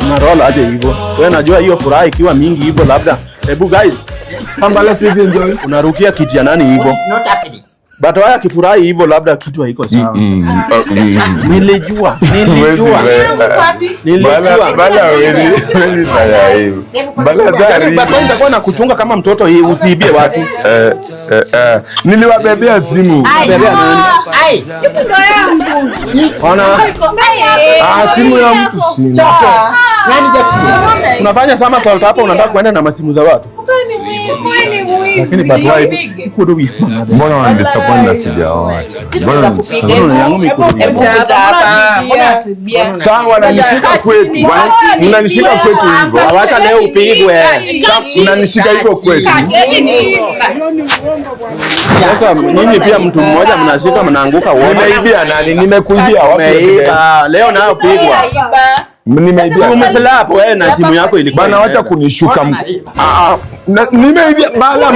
Unarola aje hivyo? Wewe najua hiyo furaha ikiwa mingi hivyo labda. Hebu guys, Sambala sisi enjoy. unarukia kiti ya nani hivyo? But waya kifurahi hivyo labda kitu haiko sawa. Nilijua. Bala wewe saya hivi. Bala dari. Kwanza kwa na kuchunga kama mtoto hii usiibie watu. Niliwabebea simu. Bebea nani? Ona. Simu ya mtu. Unafanya sama salt hapo unataka kuenda na masimu za watu. Lakini bado iko hivi. Mbona wanadisappoint sijaoa? Mbona yangu mikurudia? Sawa, wananishika kwetu. Mnanishika kwetu hivyo. Acha leo upigwe. Mnanishika hivyo kwetu. Sasa nyinyi pia mtu mmoja mnashika mnaanguka wote. Nimeibia nani? Nimekuibia wapi? Leo nayo pigwa. Nimeibia. Umeslapo wewe na timu yako ilikuwa. Bana wacha kunishuka. Nimeibia bala.